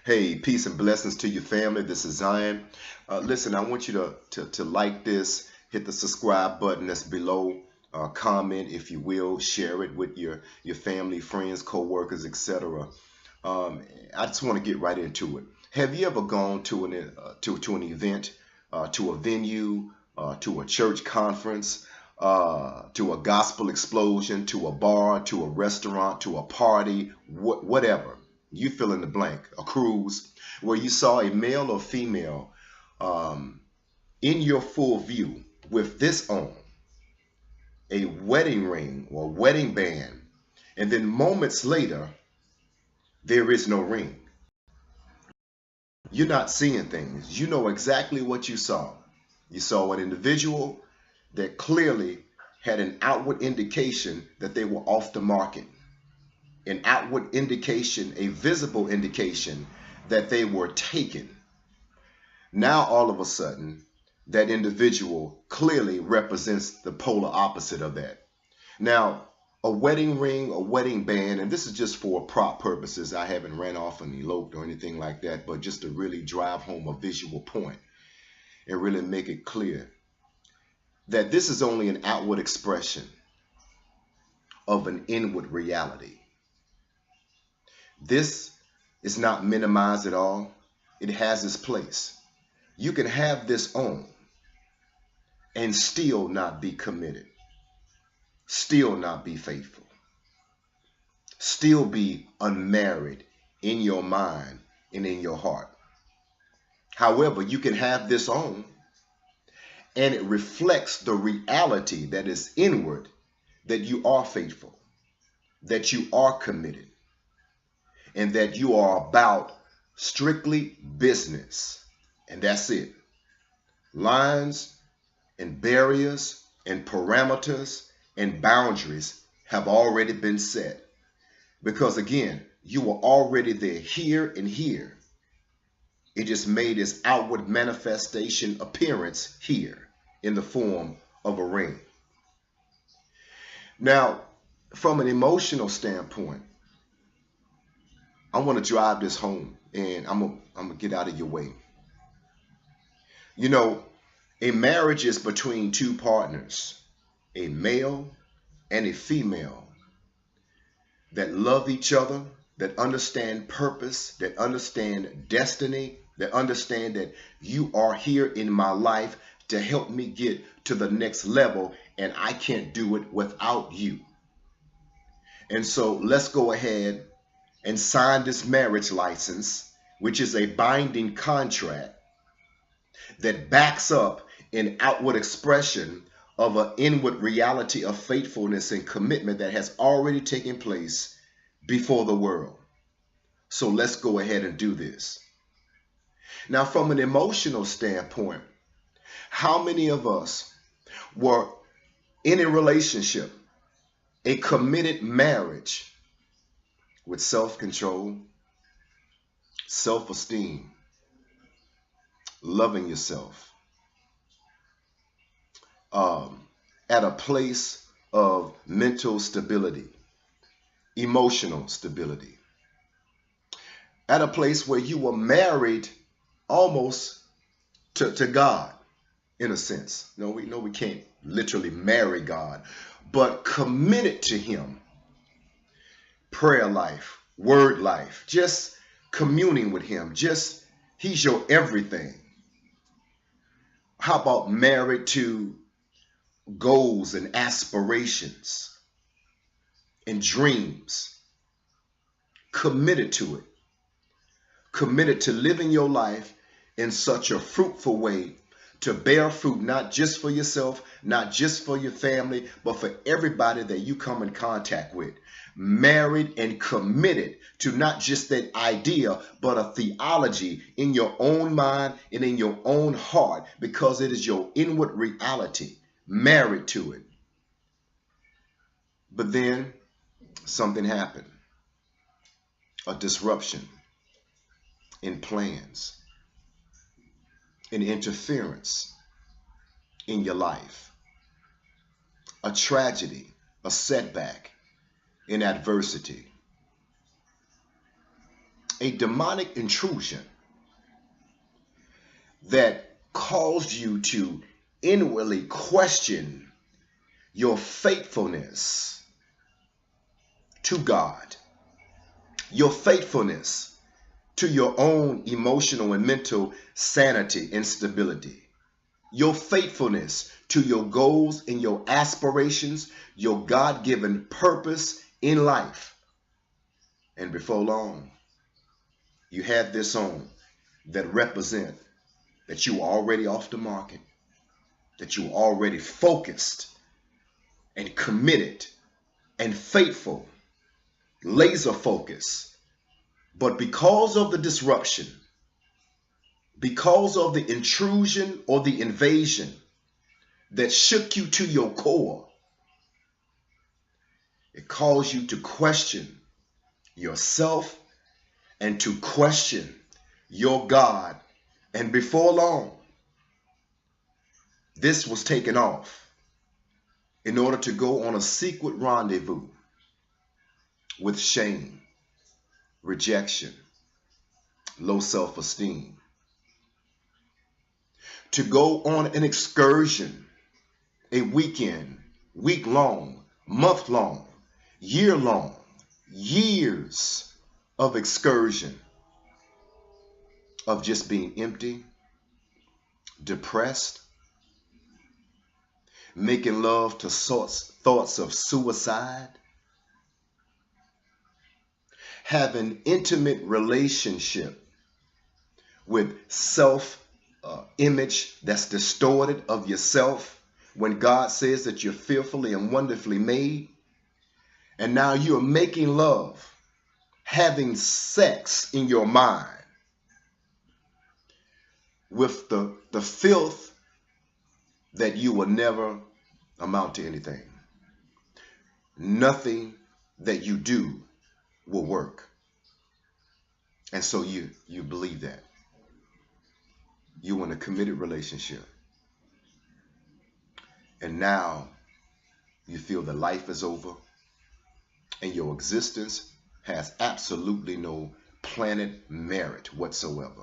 Hey, peace and blessings to your family. This is Zion. Listen, I want you to like this, hit the subscribe button that's below, comment if you will, share it with your family, friends, co-workers, etc. I just want to get right into it. Have you ever gone to an event, to a venue, to a church conference, to a gospel explosion, to a bar, to a restaurant, to a party, whatever? You fill in the blank, a cruise, where you saw a male or female um, in your full view with this on, a wedding ring or wedding band, and then moments later, there is no ring. You're not seeing things. You know exactly what you saw. You saw an individual that clearly had an outward indication that they were off the market, an outward indication, a visible indication that they were taken. Now, all of a sudden, that individual clearly represents the polar opposite of that. Now, a wedding ring, a wedding band, and this is just for prop purposes. I haven't ran off and eloped or anything like that, but just to really drive home a visual point and really make it clear that this is only an outward expression of an inward reality. This is not minimized at all. It has its place. You can have this on and still not be committed, still not be faithful, still be unmarried in your mind and in your heart. However, you can have this on and it reflects the reality that is inward, that you are faithful, that you are committed, and that you are about strictly business. And that's it. Lines and barriers and parameters and boundaries have already been set. Because again, you were already there, here and here. It just made its outward manifestation appearance here in the form of a ring. Now, from an emotional standpoint, I want to drive this home and I'm gonna get out of your way. You know, a marriage is between two partners, a male and a female that love each other, that understand purpose, that understand destiny, that understand that you are here in my life to help me get to the next level, and I can't do it without you. And so let's go ahead and sign this marriage license, which is a binding contract that backs up an outward expression of an inward reality of faithfulness and commitment that has already taken place before the world. So let's go ahead and do this. Now, from an emotional standpoint, how many of us were in a relationship, a committed marriage with self-control, self-esteem, loving yourself, at a place of mental stability, emotional stability, at a place where you were married almost to God in a sense? No, we know we can't literally marry God, but committed to Him. Prayer life, word life, just communing with Him, just He's your everything. How about married to goals and aspirations and dreams? Committed to it. Committed to living your life in such a fruitful way to bear fruit, not just for yourself, not just for your family, but for everybody that you come in contact with. Married and committed to not just that idea, but a theology in your own mind and in your own heart, because it is your inward reality. Married to it. But then something happened. A disruption in plans, an interference in your life, a tragedy, a setback, an adversity. a demonic intrusion that caused you to inwardly question your faithfulness to God, your faithfulness to your own emotional and mental sanity and stability, your faithfulness to your goals and your aspirations, your God-given purpose in life. And before long, you have this on that represent that you are already off the market, that you are already focused and committed and faithful, laser focused. But because of the disruption, because of the intrusion or the invasion that shook you to your core, it caused you to question yourself and to question your God. And before long, this was taken off in order to go on a secret rendezvous with shame, rejection, low self-esteem, to go on an excursion, a weekend, week-long, month-long, year-long, years of excursion of just being empty, depressed, making love to thoughts of suicide, having intimate relationship with self-image that's distorted of yourself when God says that you're fearfully and wonderfully made. And now you're making love, having sex in your mind with the filth that you will never amount to anything. Nothing that you do will work. And so you believe that. You want a committed relationship. And now you feel that life is over and your existence has absolutely no planet merit whatsoever.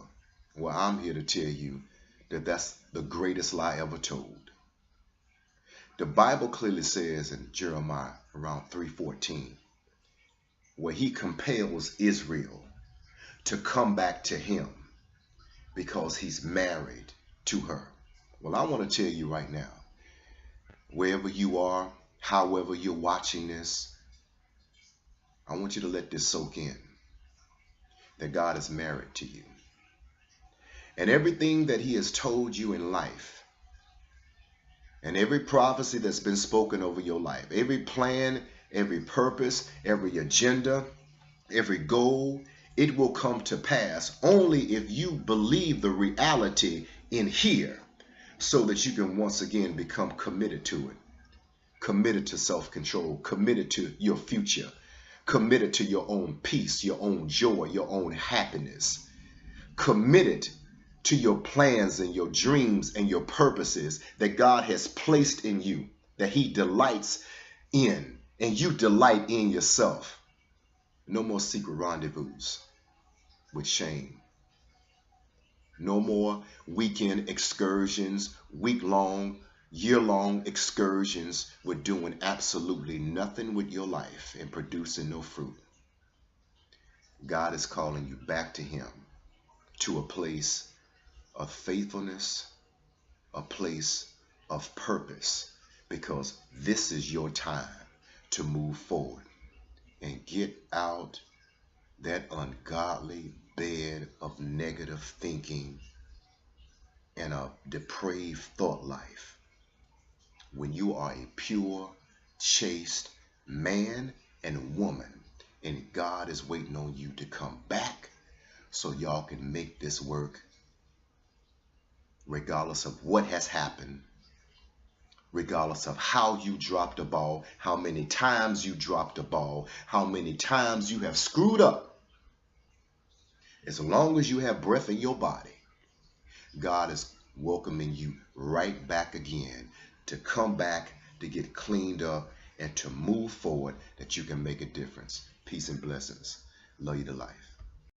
Well, I'm here to tell you that that's the greatest lie ever told. The Bible clearly says in Jeremiah around 3:14, where he compels Israel to come back to him because he's married to her. Well, I want to tell you right now, wherever you are, however you're watching this, I want you to let this soak in, that God is married to you. And everything that he has told you in life, and every prophecy that's been spoken over your life, every plan, every purpose, every agenda, every goal, it will come to pass only if you believe the reality in here, so that you can once again become committed to it, committed to self-control, committed to your future, committed to your own peace, your own joy, your own happiness, committed to your plans and your dreams and your purposes that God has placed in you, that he delights in, and you delight in yourself. No more secret rendezvous with shame. No more weekend excursions, week-long, year-long excursions with doing absolutely nothing with your life and producing no fruit. God is calling you back to him, to a place of faithfulness, a place of purpose, because this is your time to move forward and get out that ungodly bed of negative thinking and a depraved thought life. When you are a pure, chaste man and woman, and God is waiting on you to come back so y'all can make this work, regardless of what has happened, regardless of how you dropped the ball, how many times you dropped the ball, how many times you have screwed up. As long as you have breath in your body, God is welcoming you right back again to come back, to get cleaned up, and to move forward that you can make a difference. Peace and blessings. Love you to life.